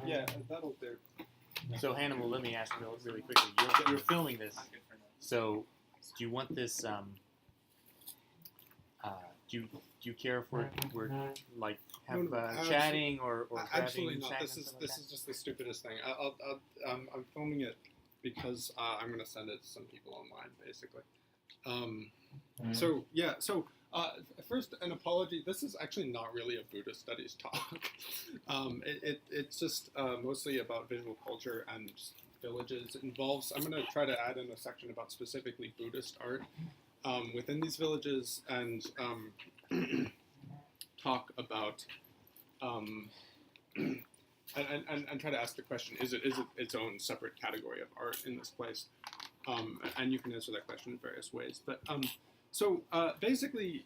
Yeah, that'll do. So Hannibal, let me ask you really quickly. You're filming this, so do you want this? Do you care if we're like have chatting or absolutely not. This is like just the stupidest thing. I'm filming it because I'm gonna send it to some people online, basically. So first, an apology. This is actually not really a Buddhist studies talk. It's just mostly about visual culture and villages. It involves. I'm going to try to add in a section about specifically Buddhist art within these villages and talk about and try to ask the question: Is it its own separate category of art in this place? And you can answer that question in various ways. But basically,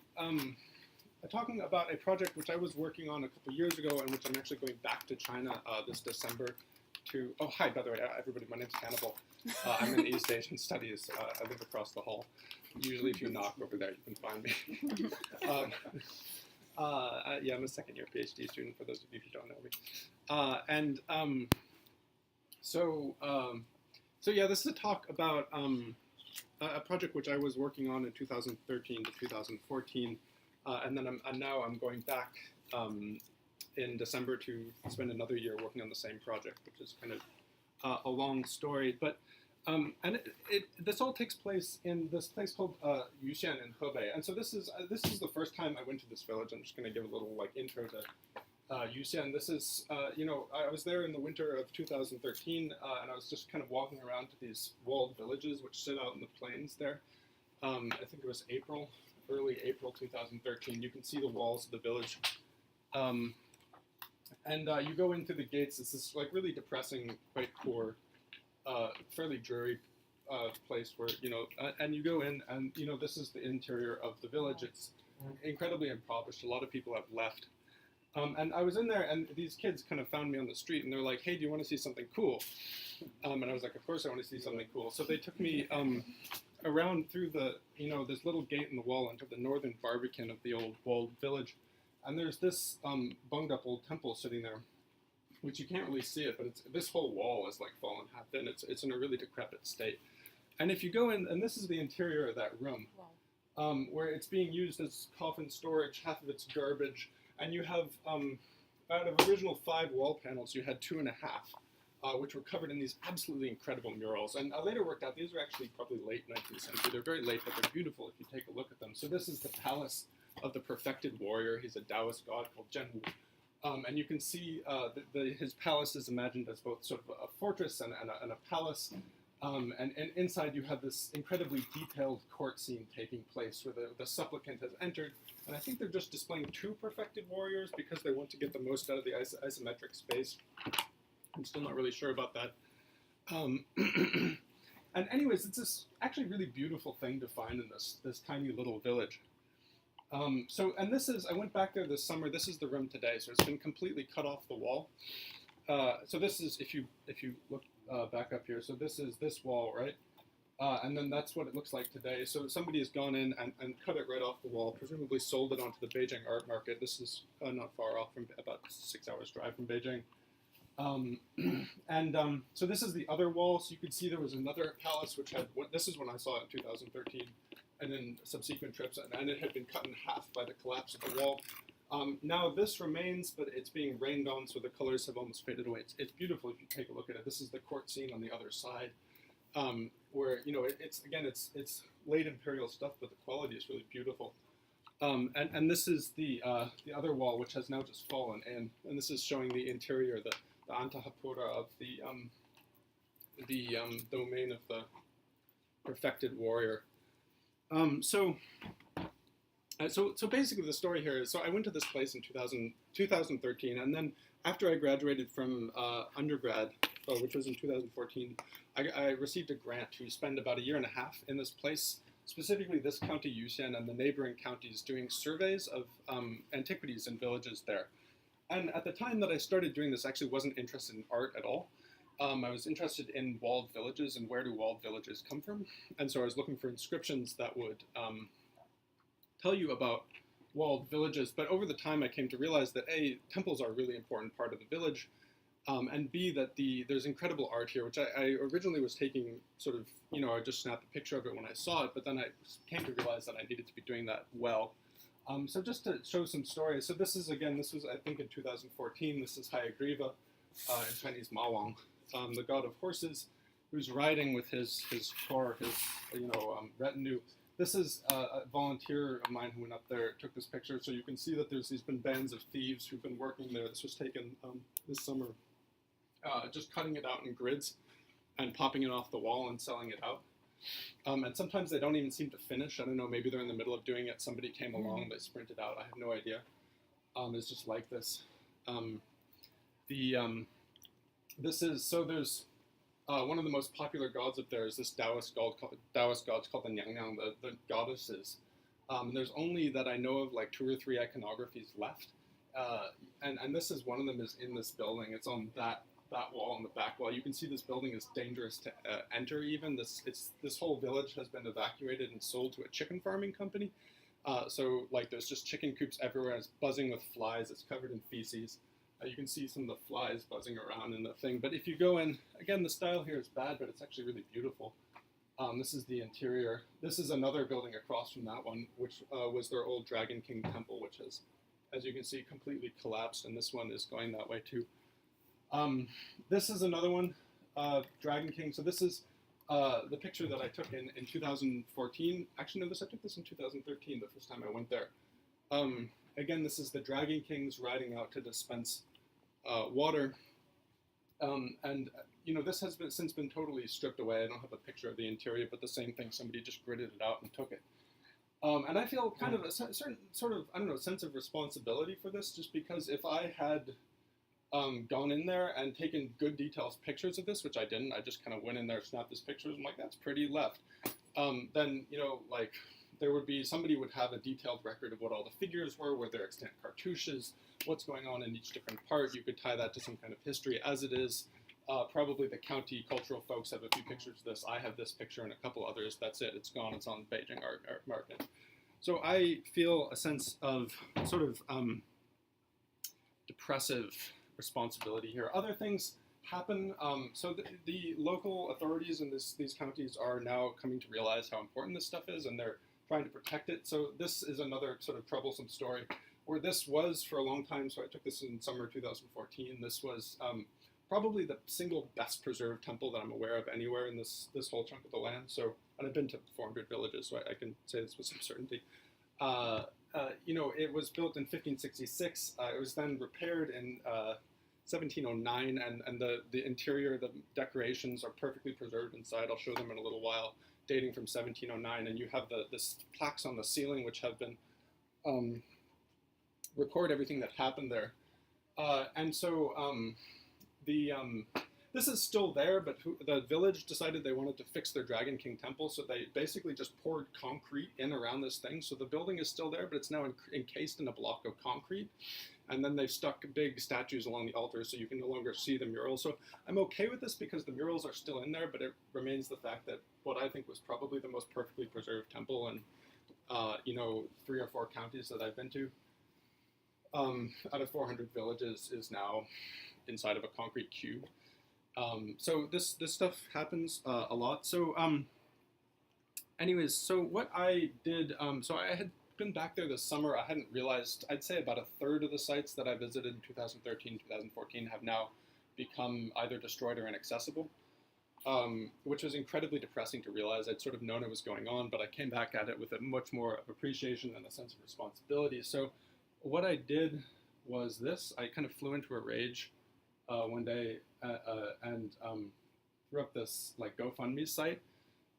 talking about a project which I was working on a couple years ago and which I'm actually going back to China this December to... Oh, hi, by the way, everybody. My name's Hannibal. I'm in East Asian Studies. I live across the hall. Usually if you knock over there, you can find me. Yeah, I'm a second-year PhD student, for those of you who don't know me. So yeah, this is a talk about a project which I was working on in 2013 to 2014, and then now I'm going back in December to spend another year working on the same project, which is kind of a long story. But this all takes place in this place called Yuxian in Hebei, and so this is the first time I went to this village. I'm just going to give a little intro to Yuxian. This is, I was there in the winter of 2013, and I was just kind of walking around to these walled villages which sit out in the plains there. I think it was early April 2013. You can see the walls of the village. You go in through the gates. It's this really depressing, quite poor, fairly dreary place where, and you go in and, this is the interior of the village. It's incredibly impoverished. A lot of people have left. And I was in there, and these kids kind of found me on the street, and they're like, "Hey, do you want to see something cool?" And I was like, "Of course I want to see something cool." So they took me around through the, this little gate in the wall into the northern barbican of the old walled village. And there's this bunged up old temple sitting there, which you can't really see it, but this whole wall is fallen half in. It's in a really decrepit state. And if you go in, and this is the interior of that room, where it's being used as coffin storage, half of it's garbage. And you have, out of original 5 wall panels, you had 2.5, which were covered in these absolutely incredible murals. And I later worked out these are actually probably late 19th century. They're very late, but they're beautiful if you take a look at them. So this is the palace of the perfected warrior. He's a Taoist god called Zhenwu. And you can see his palace is imagined as both sort of a fortress and a palace. And inside you have this incredibly detailed court scene taking place where the supplicant has entered. And I think they're just displaying 2 perfected warriors because they want to get the most out of the isometric space. I'm still not really sure about that. And anyways, it's this actually really beautiful thing to find in this tiny little village. And this is, I went back there this summer. This is the room today, so it's been completely cut off the wall. So this is, if you look back up here, so this is this wall, right? And then that's what it looks like today. So somebody has gone in and cut it right off the wall, presumably sold it onto the Beijing art market. This is not far off, from about 6 hours drive from Beijing. So this is the other wall. So you can see there was another palace which had, this is when I saw it in 2013, and then subsequent trips, and it had been cut in half by the collapse of the wall. Now this remains, but it's being rained on, so the colors have almost faded away. It's beautiful if you take a look at it. This is the court scene on the other side. Where it's late imperial stuff, but the quality is really beautiful. And this is the other wall, which has now just fallen in, and this is showing the interior, the Antahapura of the domain of the perfected warrior. So basically the story here is, so I went to this place in 2013, and then after I graduated from undergrad, which was in 2014, I received a grant to spend about 1.5 years in this place, specifically this county Yuxian and the neighboring counties, doing surveys of antiquities in villages there. And at the time that I started doing this, I actually wasn't interested in art at all. I was interested in walled villages and where do walled villages come from. And so I was looking for inscriptions that would tell you about walled villages. But over the time, I came to realize that temples are a really important part of the village. and B, that there's incredible art here, which I originally was taking sort of, I just snapped a picture of it when I saw it, but then I came to realize that I needed to be doing that well. So just to show some stories, so this was I think in 2014, this is Hayagriva, in Chinese Mawang, the god of horses, who's riding with his core, his retinue. This is a volunteer of mine who went up there, took this picture, so you can see that there's been bands of thieves who've been working there. This was taken this summer, just cutting it out in grids and popping it off the wall and selling it out. And sometimes they don't even seem to finish. I don't know, maybe they're in the middle of doing it, somebody came along, they sprinted out, I have no idea. It's just like this. This is, so there's one of the most popular gods up there is this Taoist god called the Nyang, the goddesses. There's only, that I know of, like 2 or 3 iconographies left. And this is, one of them is in this building. It's on that wall, on the back wall. You can see this building is dangerous to enter even. This whole village has been evacuated and sold to a chicken farming company. So like there's just chicken coops everywhere. It's buzzing with flies. It's covered in feces. You can see some of the flies buzzing around in the thing. But if you go in, again, the style here is bad, but it's actually really beautiful. This is the interior. This is another building across from that one, which was their old Dragon King temple, which has, as you can see, completely collapsed. And this one is going that way too. This is another one, Dragon King. So this is the picture that I took in 2014. Actually, no, I took this in 2013, the first time I went there. Again, this is the Dragon Kings riding out to dispense water. And this has since been totally stripped away. I don't have a picture of the interior, but the same thing, somebody just gridded it out and took it. And I feel kind of a certain sort of, I don't know, sense of responsibility for this, just because if I had gone in there and taken good details pictures of this, which I didn't, I just kind of went in there, snapped this pictures, I'm like, that's pretty left. Then, like, there would be, somebody would have a detailed record of what all the figures were their extant cartouches, what's going on in each different part. You could tie that to some kind of history. As it is, probably the county cultural folks have a few pictures of this. I have this picture and a couple others. That's it. It's gone. It's on Beijing Art Market. So I feel a sense of sort of depressive responsibility here. Other things happen. So the local authorities in these counties are now coming to realize how important this stuff is, and they're trying to protect it. So this is another sort of troublesome story where this was for a long time. So I took this in summer 2014. This was probably the single best preserved temple that I'm aware of anywhere in this whole chunk of the land. So, and I've been to 400 villages, so I can say this with some certainty. It was built in 1566. It was then repaired in 1709, and the interior, the decorations are perfectly preserved inside. I'll show them in a little while, dating from 1709, and you have this plaques on the ceiling which have been record everything that happened there. This is still there, but the village decided they wanted to fix their Dragon King temple, so they basically just poured concrete in around this thing. So the building is still there, but it's now encased in a block of concrete. And then they've stuck big statues along the altar, so you can no longer see the murals. So I'm okay with this because the murals are still in there, but it remains the fact that what I think was probably the most perfectly preserved temple in 3 or 4 counties that I've been to, out of 400 villages, is now inside of a concrete cube. So this stuff happens a lot. So anyways, so what I did, so I had been back there this summer. I hadn't realized, I'd say about 1/3 of the sites that I visited in 2013, 2014 have now become either destroyed or inaccessible, which was incredibly depressing to realize. I'd sort of known it was going on, but I came back at it with a much more of appreciation and a sense of responsibility. So what I did was this. I kind of flew into a rage one day and threw up this like GoFundMe site,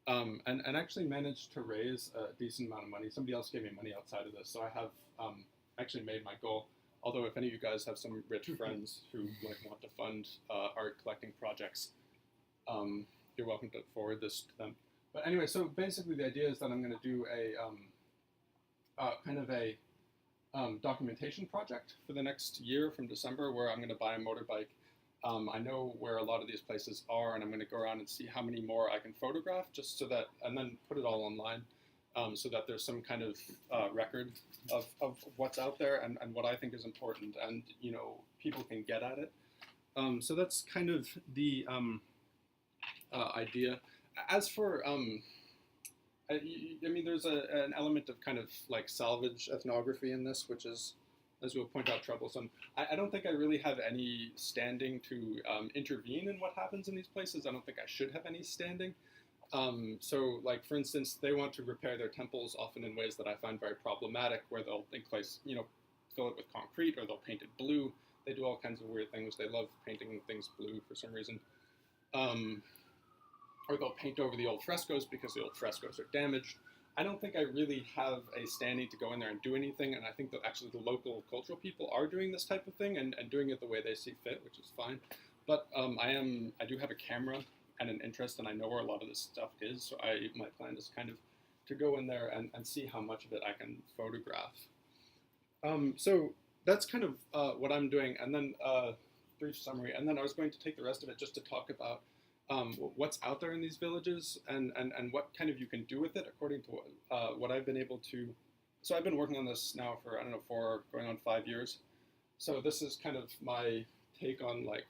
and actually managed to raise a decent amount of money. Somebody else gave me money outside of this, so I have actually made my goal. Although if any of you guys have some rich friends who want to fund art collecting projects, you're welcome to forward this to them. But anyway, so basically the idea is that I'm going to do a kind of a documentation project for the next year from December, where I'm going to buy a motorbike. I know where a lot of these places are, and I'm going to go around and see how many more I can photograph, just so that, and then put it all online, so that there's some kind of record of what's out there and what I think is important, and people can get at it. So that's kind of the idea. As for I mean, there's an element of kind of like salvage ethnography in this, which is, as you'll point out, troublesome. I don't think I really have any standing to intervene in what happens in these places. I don't think I should have any standing. So, like, for instance, they want to repair their temples often in ways that I find very problematic, where they'll fill it with concrete, or they'll paint it blue. They do all kinds of weird things. They love painting things blue for some reason. Or they'll paint over the old frescoes because the old frescoes are damaged. I don't think I really have a standing to go in there and do anything, and I think that actually the local cultural people are doing this type of thing and doing it the way they see fit, which is fine. But I do have a camera and an interest, and I know where a lot of this stuff is, so my plan is kind of to go in there and see how much of it I can photograph. So that's kind of what I'm doing, and then brief summary, and then I was going to take the rest of it just to talk about what's out there in these villages and what kind of you can do with it according to what I've been able to. So I've been working on this now for, I don't know, 4 going on 5 years. So this is kind of my take on like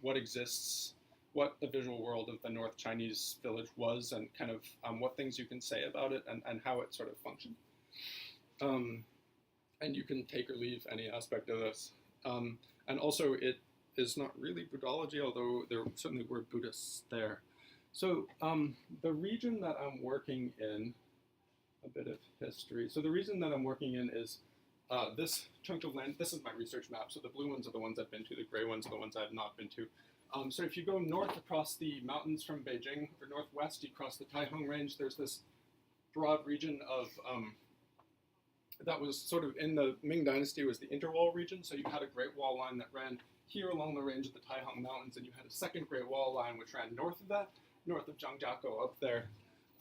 what exists, what the visual world of the North Chinese village was, and kind of what things you can say about it and how it sort of functioned. And you can take or leave any aspect of this. And also it is not really Buddhology, although there certainly were Buddhists there. So the region that I'm working in, a bit of history. So the region that I'm working in is this chunk of land. This is my research map. So the blue ones are the ones I've been to. The gray ones are the ones I've not been to. So if you go north across the mountains from Beijing, or northwest, you cross the Taihong Range, there's this broad region of, that was sort of in the Ming Dynasty, was the interwall region. So you had a Great Wall line that ran here along the range of the Taihong Mountains, and you had a second Great Wall line which ran north of that, north of Zhangjiakou up there.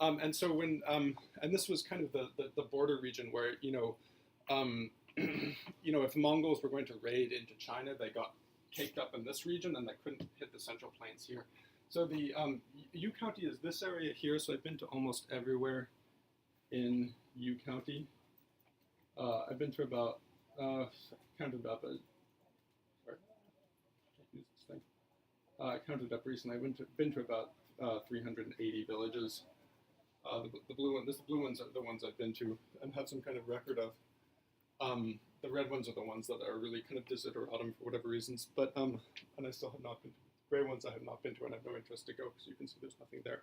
And so when, and this was kind of the border region where, if Mongols were going to raid into China, they got caked up in this region and they couldn't hit the Central Plains here. So the Yu County is this area here, so I've been to almost everywhere in Yu County. I've been to about, counted up, sorry, can't use this thing. I counted up recently. I've been to about 380 villages. The blue ones are the ones I've been to and have some kind of record of. The red ones are the ones that are really kind of desideratum for whatever reasons. But and I still have not been to. The gray ones I have not been to, and I have no interest to go because you can see there's nothing there.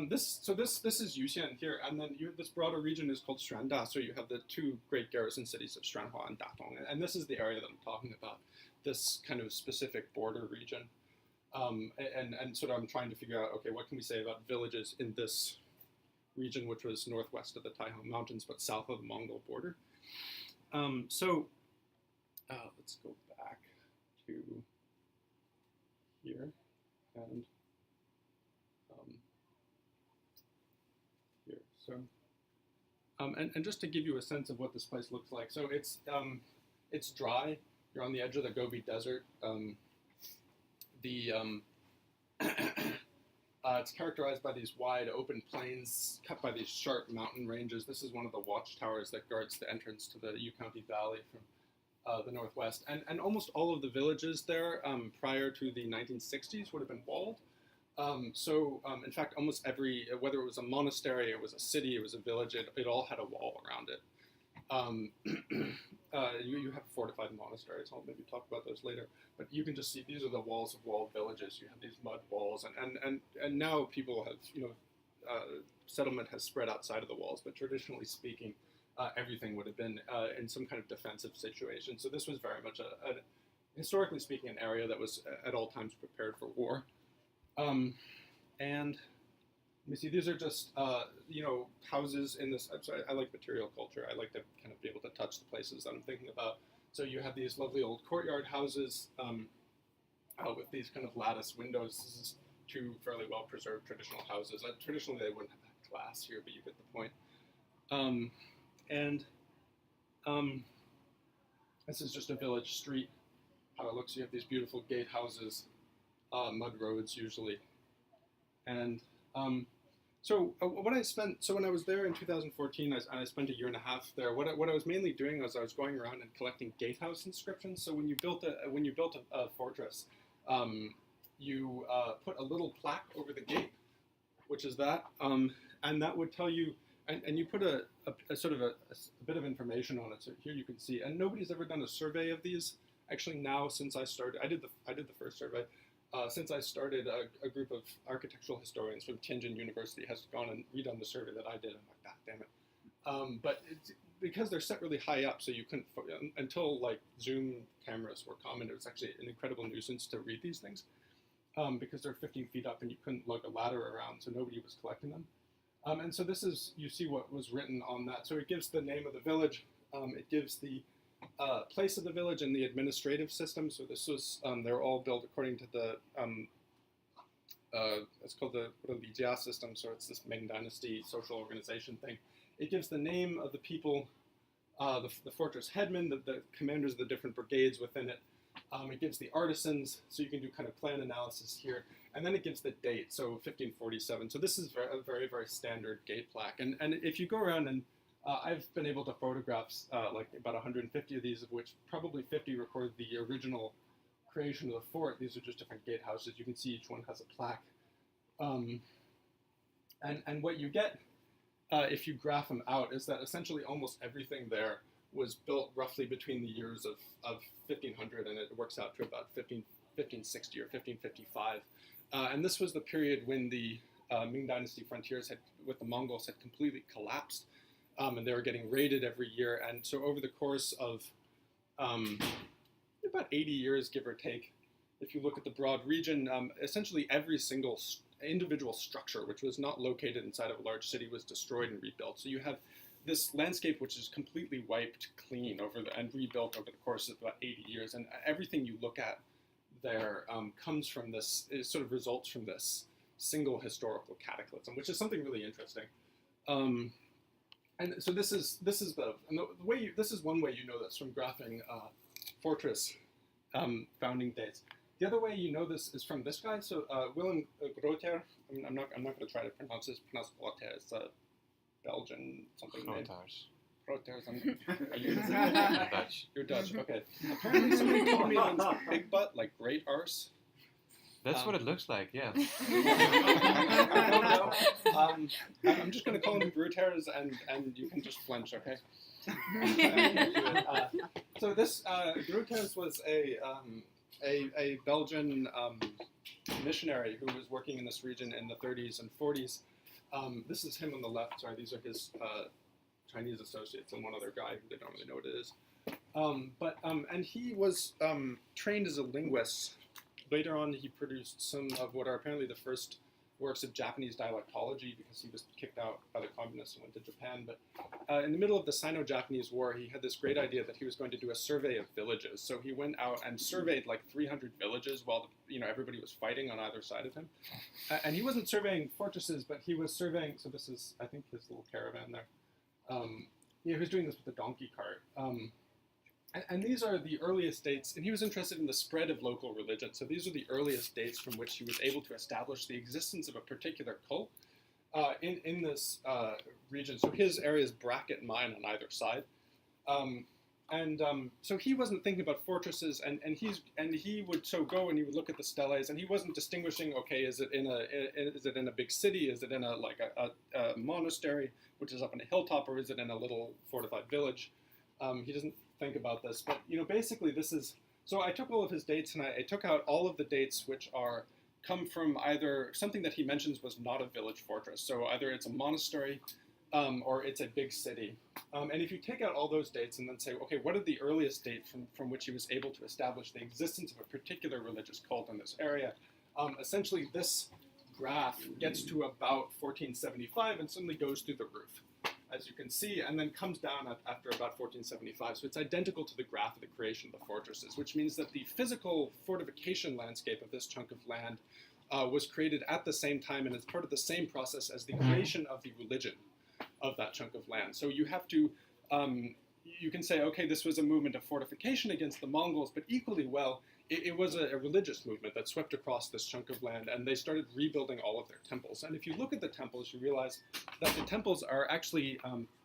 This is Yuxian here, and then this broader region is called Xuanda. So you have the 2 great garrison cities of Xuanhua and Datong, and this is the area that I'm talking about. This kind of specific border region, and sort of I'm trying to figure out, okay, what can we say about villages in this region, which was northwest of the Taihong Mountains but south of the Mongol border. Let's go back to here and here. So, and just to give you a sense of what this place looks like. So it's dry. You're on the edge of the Gobi Desert. It's characterized by these wide open plains cut by these sharp mountain ranges. This is one of the watchtowers that guards the entrance to the Yu County Valley from the northwest. And almost all of the villages there prior to the 1960s would have been walled. In fact, almost every, whether it was a monastery, it was a city, it was a village, it all had a wall around it. You have fortified monasteries. I'll maybe talk about those later. But you can just see these are the walls of walled villages. You have these mud walls, and now people have, settlement has spread outside of the walls. But traditionally speaking, everything would have been in some kind of defensive situation. So this was very much historically speaking, an area that was at all times prepared for war. And let me see, these are just, houses in this, I'm sorry, I like material culture. I like to kind of be able to touch the places that I'm thinking about. So you have these lovely old courtyard houses with these kind of lattice windows. This is 2 fairly well-preserved traditional houses. Traditionally, they wouldn't have had glass here, but you get the point. This is just a village street, how it looks. You have these beautiful gatehouses, mud roads usually. And So what I spent, so when I was there in 2014, I spent a year and a half there. What I was mainly doing was I was going around and collecting gatehouse inscriptions. So when you built a fortress, you put a little plaque over the gate, which is that, and that would tell you, and you put a sort of a bit of information on it. So here you can see, and nobody's ever done a survey of these. Actually, now since I started, I did the first survey. Since I started, a group of architectural historians from Tianjin University has gone and redone the survey that I did. I'm like, damn it. But it's, because they're set really high up, so you couldn't, until like Zoom cameras were common, it was actually an incredible nuisance to read these things because they're 15 feet up and you couldn't lug a ladder around, so nobody was collecting them. And so this is, you see what was written on that. So it gives the name of the village, it gives the place of the village and the administrative system. So this was, they're all built according to the, it's called the Lijia system. So it's this Ming Dynasty social organization thing. It gives the name of the people, the fortress headmen, the commanders of the different brigades within it. It gives the artisans, so you can do kind of plan analysis here. And then it gives the date, so 1547. So this is a very, very standard gate plaque. And if you go around and I've been able to photograph like about 150 of these, of which probably 50 record the original creation of the fort. These are just different gatehouses. You can see each one has a plaque. And what you get, if you graph them out, is that essentially almost everything there was built roughly between the years of 1500, and it works out to about 1560 or 1555. And this was the period when the Ming Dynasty frontiers with the Mongols had completely collapsed. And they were getting raided every year. And so over the course of about 80 years, give or take, if you look at the broad region, essentially every single individual structure, which was not located inside of a large city, was destroyed and rebuilt. So you have this landscape which is completely wiped clean and rebuilt over the course of about 80 years. And everything you look at there comes from this, it sort of results from this single historical cataclysm, which is something really interesting. And so this is the way this is one way you know this from graphing fortress founding dates. The other way you know this is from this guy. So Willem Groter. I'm not going to try to pronounce this. Pronounce Groter. It's a Belgian something. Groters. Groters. Are you Dutch? You're Dutch. Okay. Apparently somebody told me it means big butt, like great arse. That's what it looks like, yeah. I don't know. I'm just going to call him Bruters, and you can just flinch, okay? So this Bruters was a Belgian missionary who was working in this region in the 30s and 40s. This is him on the left. Sorry, these are his Chinese associates and one other guy who they don't really know what it is. And he was trained as a linguist. Later on, he produced some of what are apparently the first works of Japanese dialectology because he was kicked out by the communists and went to Japan. But in the middle of the Sino-Japanese War, he had this great idea that he was going to do a survey of villages. So he went out and surveyed like 300 villages while everybody was fighting on either side of him. And he wasn't surveying fortresses, but he was surveying. So this is, I think, his little caravan there. He was doing this with a donkey cart. And these are the earliest dates, and he was interested in the spread of local religion. So these are the earliest dates from which he was able to establish the existence of a particular cult in this region. So his area is bracket mine on either side. So he wasn't thinking about fortresses, and he would go and he would look at the steles, and he wasn't distinguishing. Okay, is it in a big city? Is it in a monastery, which is up on a hilltop, or is it in a little fortified village? He doesn't think about this, but basically this is. So I took all of his dates and I took out all of the dates which come from either something that he mentions was not a village fortress. So either it's a monastery. Or it's a big city. And if you take out all those dates and then say, okay, what are the earliest date from which he was able to establish the existence of a particular religious cult in this area, essentially this graph gets to about 1475 and suddenly goes through the roof, as you can see, and then comes down after about 1475. So it's identical to the graph of the creation of the fortresses, which means that the physical fortification landscape of this chunk of land was created at the same time and as part of the same process as the creation of the religion of that chunk of land. So you have to, you can say, okay, this was a movement of fortification against the Mongols, but equally well, it was a religious movement that swept across this chunk of land, and they started rebuilding all of their temples. And if you look at the temples, you realize that the temples are actually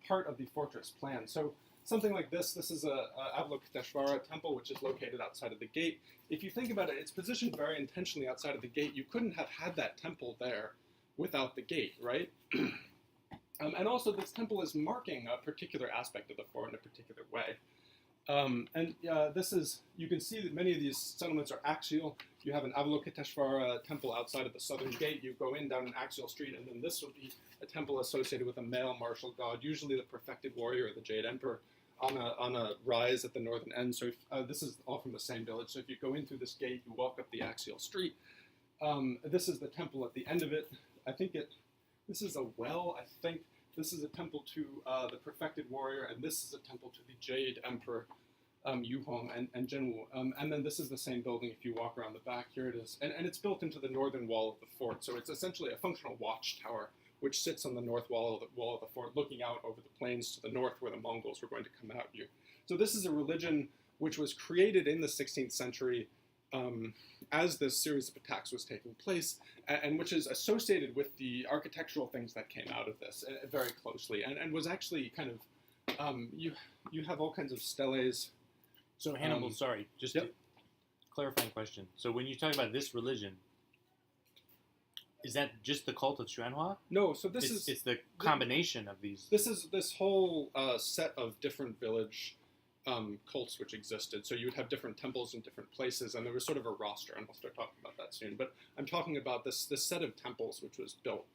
part of the fortress plan. So something like this is a Avalokiteshvara temple, which is located outside of the gate. If you think about it, it's positioned very intentionally outside of the gate. You couldn't have had that temple there without the gate, right? And also, this temple is marking a particular aspect of the fort in a particular way. This is, you can see that many of these settlements are axial. You have an Avalokiteshvara temple outside of the southern gate. You go in down an axial street, and then this would be a temple associated with a male martial god, usually the perfected warrior or the Jade Emperor, on a rise at the northern end. So this is all from the same village. So if you go in through this gate, you walk up the axial street. This is the temple at the end of it. This is a well, I think. This is a temple to the perfected warrior, and this is a temple to the Jade Emperor, Yuhong and Jinwu. And then this is the same building if you walk around the back. Here it is. And it's built into the northern wall of the fort. So it's essentially a functional watchtower, which sits on the north wall of the fort, looking out over the plains to the north where the Mongols were going to come at you. So this is a religion which was created in the 16th century as this series of attacks was taking place, and which is associated with the architectural things that came out of this very closely, and was actually kind of, you have all kinds of steles. So Hannibal, sorry, just a clarifying question. So when you talk about this religion, is that just the cult of Xuanhua? No, so it's the combination of these. This is this whole set of different village cults which existed. So you would have different temples in different places, and there was sort of a roster, and we'll start talking about that soon. But I'm talking about this set of temples which was built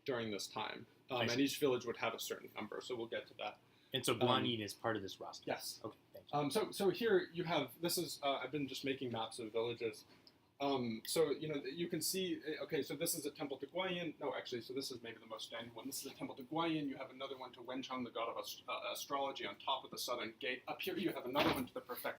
during this time, and each village would have a certain number. So we'll get to that. And so Guanyin is part of this roster. Yes. Okay. Thank you. So here you have, this is I've been just making maps of villages. So you can see. Okay, so this is a temple to Guanyin. No, actually, so this is maybe the most standard one. This is a temple to Guanyin. You have another one to Wenchang, the god of astrology, on top of the southern gate. Up here, you have another one to the perfect